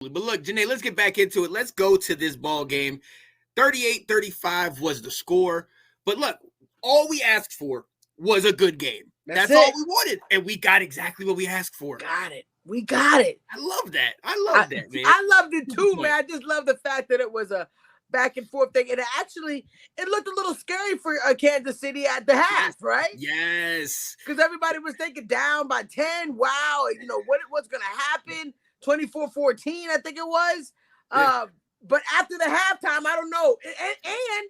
exactly. But look, Janae, let's get back into it. Let's go to this ball game. 38-35 was the score. But look, all we asked for was a good game. That's all we wanted. And we got exactly what we asked for. Got it. We got it. I love that. I love that, man. I loved it too, man. I just love the fact that it was a back and forth thing. And it looked a little scary for Kansas City at the half, right? Yes. Because everybody was thinking down by 10. Wow. What's going to happen? 24-14, I think it was. Yeah. But after the halftime, I don't know. And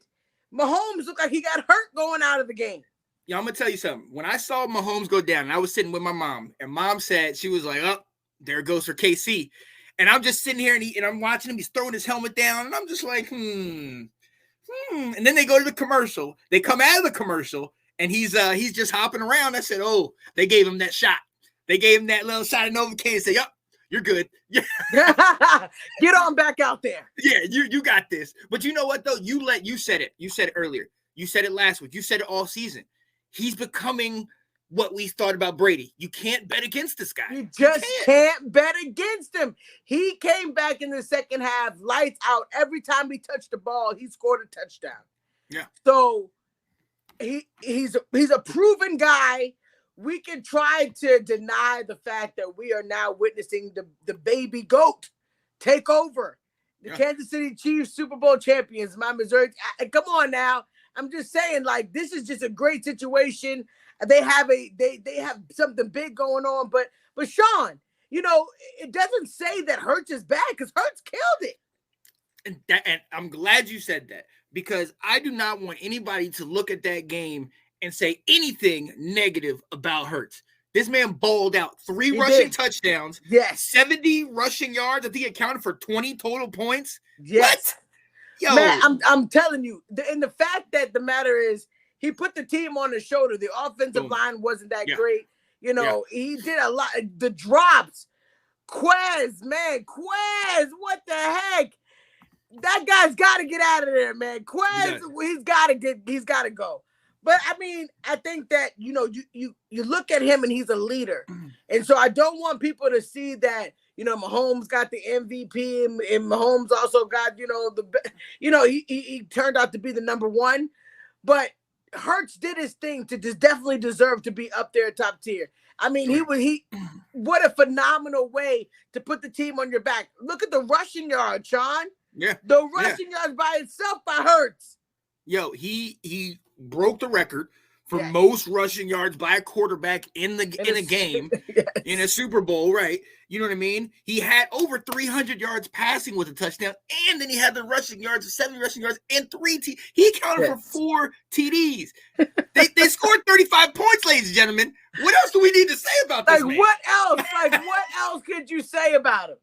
Mahomes looked like he got hurt going out of the game. Yeah, I'm going to tell you something. When I saw Mahomes go down, and I was sitting with my mom, and mom said, she was like, oh, there goes for KC. And I'm just sitting here, and I'm watching him. He's throwing his helmet down, and I'm just like, And then they go to the commercial. They come out of the commercial, and he's just hopping around. I said, oh, they gave him that shot. They gave him that little shot of Novocaine and said, yep, you're good. Yeah. Get on back out there. Yeah, you got this. But you know what, though? You said it. You said it earlier. You said it last week. You said it all season. He's becoming what we thought about Brady. You can't bet against this guy. You just can't bet against him. He came back in the second half, lights out. Every time he touched the ball, he scored a touchdown. Yeah. So he's a proven guy. We can try to deny the fact that we are now witnessing the baby GOAT take over. The Kansas City Chiefs Super Bowl champions, my Missouri. Come on now. I'm just saying, like, this is just a great situation. They have something big going on, but Sean, it doesn't say that Hurts is bad because Hurts killed it. And I'm glad you said that, because I do not want anybody to look at that game and say anything negative about Hurts. This man balled out 3 rushing touchdowns. Yes. 70 rushing yards. I think it accounted for 20 total points. Yes. What? Yo. Man, I'm telling you, and the fact that the matter is, he put the team on his shoulder. The offensive line wasn't that great. He did a lot. The drops. Quez, what the heck? That guy's got to get out of there, man. Quez, he's got to go. But I mean, I think that you look at him and he's a leader, and so I don't want people to see that Mahomes got the MVP and Mahomes also got he turned out to be the number one, but Hurts did his thing to just definitely deserve to be up there top tier. I mean, what a phenomenal way to put the team on your back. Look at the rushing yards, Sean. Yeah, the rushing yards by itself by Hurts. Yo, he broke the record for most rushing yards by a quarterback in a game, in a Super Bowl, right? You know what I mean? He had over 300 yards passing with a touchdown, and then he had the rushing yards, 70 rushing yards, and 3 TDs. He accounted for 4 TDs. They scored 35 points, ladies and gentlemen. What else do we need to say about this man? What else? What else could you say about him?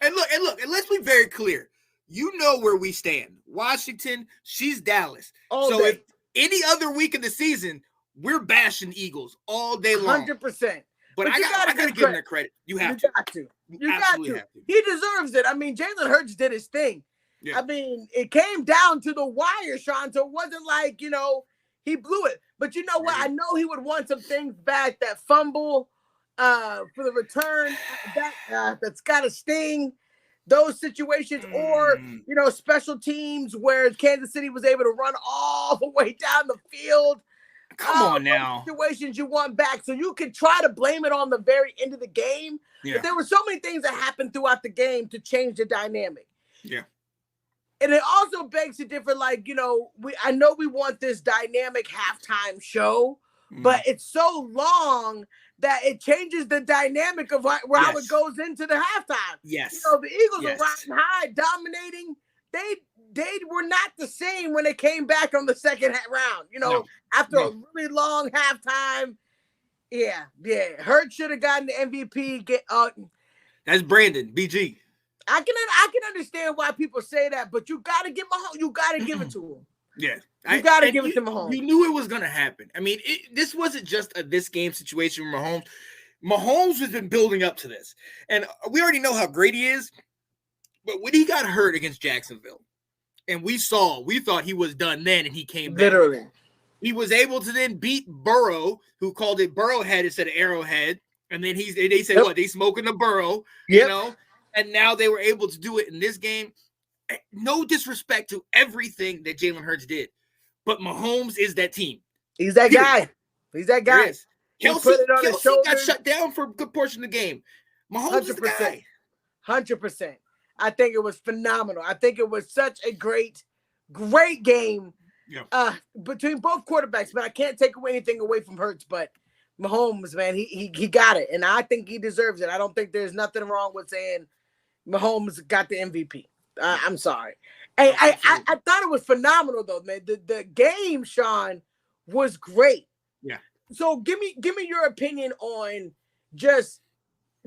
And look, and let's be very clear. You know where we stand. Washington, she's Dallas. If any other week of the season, we're bashing Eagles all day long. 100%. But I got to give him that credit. You have to. You got to. He deserves it. I mean, Jalen Hurts did his thing. Yeah. I mean, it came down to the wire, Sean, so it wasn't like, he blew it. But you know what? I know he would want some things back. That fumble for the return, that's got to sting. Those situations, or special teams where Kansas City was able to run all the way down the field. Come on now. Situations you want back, so you can try to blame it on the very end of the game. Yeah. But there were so many things that happened throughout the game to change the dynamic. Yeah. And it also begs a different, I know we want this dynamic halftime show, but it's so long that it changes the dynamic of how it goes into the halftime. Yes. The Eagles are riding high, dominating. They were not the same when they came back on the second round. After a really long halftime. Yeah. Hurts should have gotten the MVP. That's Brandon, BG. I can understand why people say that, but you got to give it to him. Yeah. You got to give it to Mahomes. You knew it was going to happen. I mean, this wasn't just this game situation with Mahomes. Mahomes has been building up to this. And we already know how great he is. But when he got hurt against Jacksonville, and we thought he was done then, and he came back. Literally. He was able to then beat Burrow, who called it Burrowhead instead of Arrowhead. And then they said, what? They smoking the Burrow, And now they were able to do it in this game. No disrespect to everything that Jalen Hurts did, but Mahomes is that team. He's that guy. He's that guy. Kelsey got shut down for a good portion of the game. Mahomes 100%. Is the guy. 100%. I think it was phenomenal. I think it was such a great game between both quarterbacks. But I can't take anything away from Hurts. But Mahomes, man, he got it, and I think he deserves it. I don't think there's nothing wrong with saying Mahomes got the MVP. I'm sorry. Hey, I thought it was phenomenal though, man. The game, Sean, was great. Yeah. So give me your opinion on just,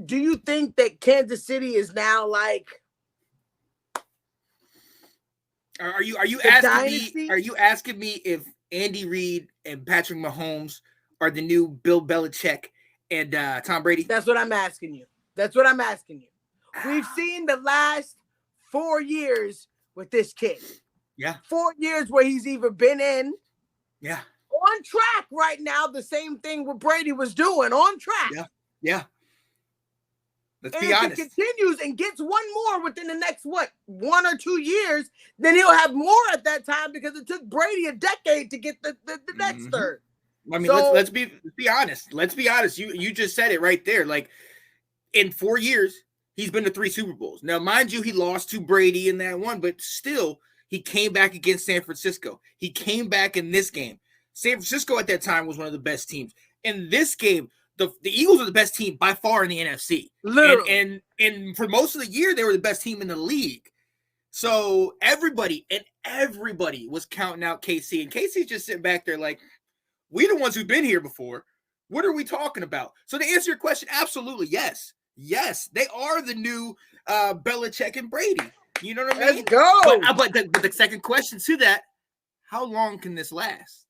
do you think that Kansas City is now like, are you asking me if Andy Reid and Patrick Mahomes are the new Bill Belichick and Tom Brady? That's what I'm asking you. We've seen the last 4 years with this kid. Yeah. 4 years where he's either been in. Yeah. On track right now, the same thing what Brady was doing, on track. Yeah. Yeah. Let's be honest. If he continues and gets one more within the next, 1 or 2 years, then he'll have more at that time because it took Brady a decade to get the next third. I mean, let's be honest. Let's be honest. You just said it right there. Like, in 4 years, he's been to 3 Super Bowls. Now, mind you, he lost to Brady in that one, but still, he came back against San Francisco. He came back in this game. San Francisco at that time was one of the best teams. In this game, the Eagles are the best team by far in the NFC. Literally. And for most of the year, they were the best team in the league. So everybody was counting out KC. And KC's just sitting back there like, we the ones who've been here before. What are we talking about? So to answer your question, absolutely, yes. Yes, they are the new Belichick and Brady. You know what I mean? Let's go. But the second question to that, how long can this last?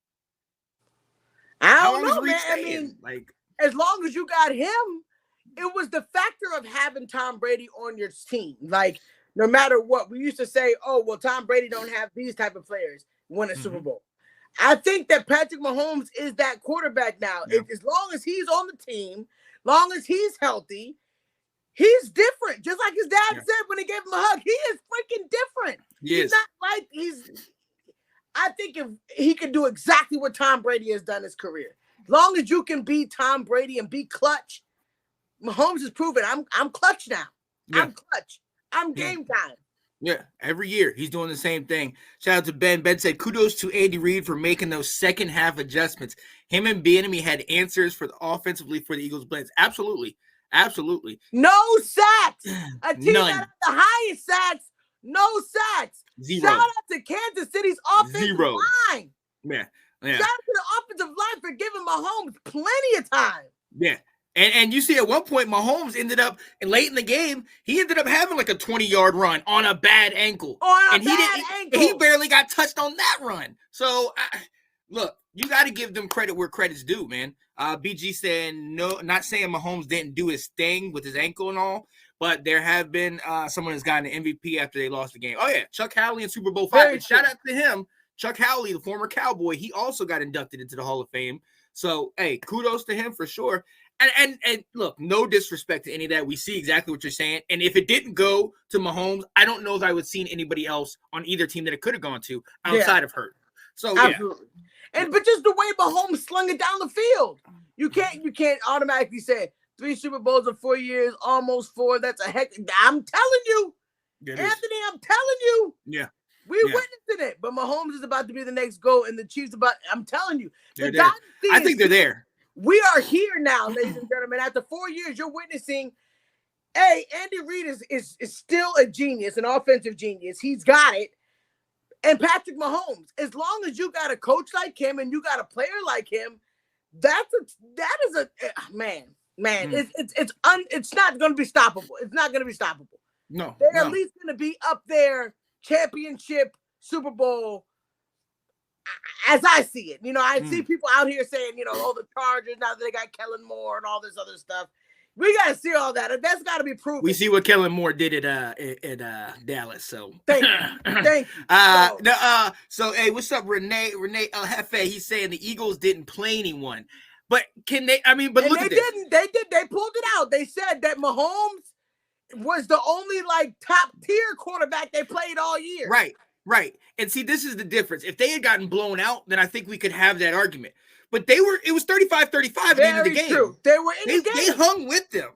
I don't know, man. I mean, like, as long as you got him, it was the factor of having Tom Brady on your team. Like, no matter what, we used to say, oh, well, Tom Brady don't have these type of players win a Super Bowl. I think that Patrick Mahomes is that quarterback now. Yeah. As long as he's on the team, long as he's healthy, he's different. Just like his dad said when he gave him a hug, he is freaking different. He's not like I think if he could do exactly what Tom Brady has done in his career. As long as you can be Tom Brady and be clutch, Mahomes has proven I'm clutch now. Yeah. I'm clutch. I'm game time. Yeah, every year he's doing the same thing. Shout out to Ben. Ben said, kudos to Andy Reid for making those second half adjustments. Him and Bieniemy had answers for the offensively for the Eagles' blitz. Absolutely. Absolutely. No sacks. A team that had the highest sacks. No sacks. 0. Shout out to Kansas City's offensive line. Yeah. Shout out to the offensive line for giving Mahomes plenty of time. Yeah. And you see at one point, Mahomes ended up, late in the game, he ended up having like a 20-yard run on a bad ankle. He barely got touched on that run. So, look, you got to give them credit where credit's due, man. BG saying, no, not saying Mahomes didn't do his thing with his ankle and all, but there have been someone that's gotten an MVP after they lost the game. Oh, yeah, Chuck Howley in Super Bowl 5. Shout out to him. Chuck Howley, the former Cowboy, he also got inducted into the Hall of Fame. So, hey, kudos to him for sure. And look, no disrespect to any of that. We see exactly what you're saying. And if it didn't go to Mahomes, I don't know if I would have seen anybody else on either team that it could have gone to outside of Hurt. So, absolutely. But just the way Mahomes slung it down the field, you can't automatically say 3 Super Bowls in 4 years, almost 4. That's a heck. I'm telling you, Anthony, I'm telling you. Yeah. We're witnessing it. But Mahomes is about to be the next GOAT, and the Chiefs I'm telling you. I think they're there. We are here now, ladies and gentlemen. After 4 years, you're witnessing, Andy Reid is still a genius, an offensive genius. He's got it. And Patrick Mahomes, as long as you got a coach like him and you got a player like him, it's not going to be stoppable. It's not going to be stoppable. No. They're at least going to be up there, championship, Super Bowl, as I see it. I see people out here saying, the Chargers, now that they got Kellen Moore and all this other stuff. We got to see all that. That's got to be proven. We see what Kellen Moore did at Dallas. So thank you. So, hey, what's up, Renee El Jefe? He's saying the Eagles didn't play anyone. But can they? I mean, but look at this. They pulled it out. They said that Mahomes was the only like top tier quarterback they played all year. Right. And see, this is the difference. If they had gotten blown out, then I think we could have that argument. But it was 35-35 at the end of the game. True. They were in the game. They hung with them.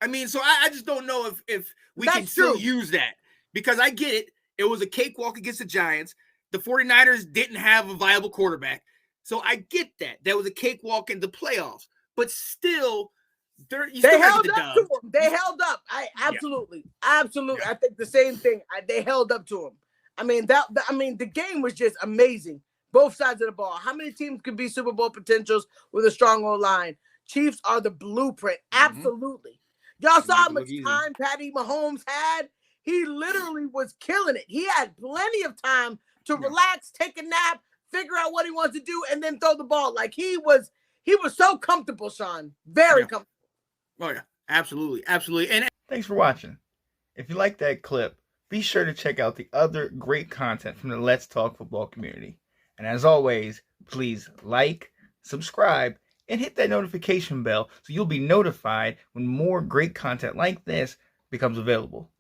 I mean, so I just don't know if we can still use that, because I get it. It was a cakewalk against the Giants. The 49ers didn't have a viable quarterback. So I get that. That was a cakewalk in the playoffs. But still, they held up to him. They held up. Absolutely. Yeah. I think the same thing. They held up to him. I mean, the game was just amazing. Both sides of the ball. How many teams could be Super Bowl potentials with a strong O-line? Chiefs are the blueprint. Absolutely. Y'all saw how much time Patty Mahomes had? He literally was killing it. He had plenty of time to relax, take a nap, figure out what he wants to do, and then throw the ball. Like he was so comfortable, Sean. Very comfortable. Oh yeah, absolutely. And thanks for watching. If you like that clip, be sure to check out the other great content from the Let's Talk Football community. And as always, please like, subscribe, and hit that notification bell so you'll be notified when more great content like this becomes available.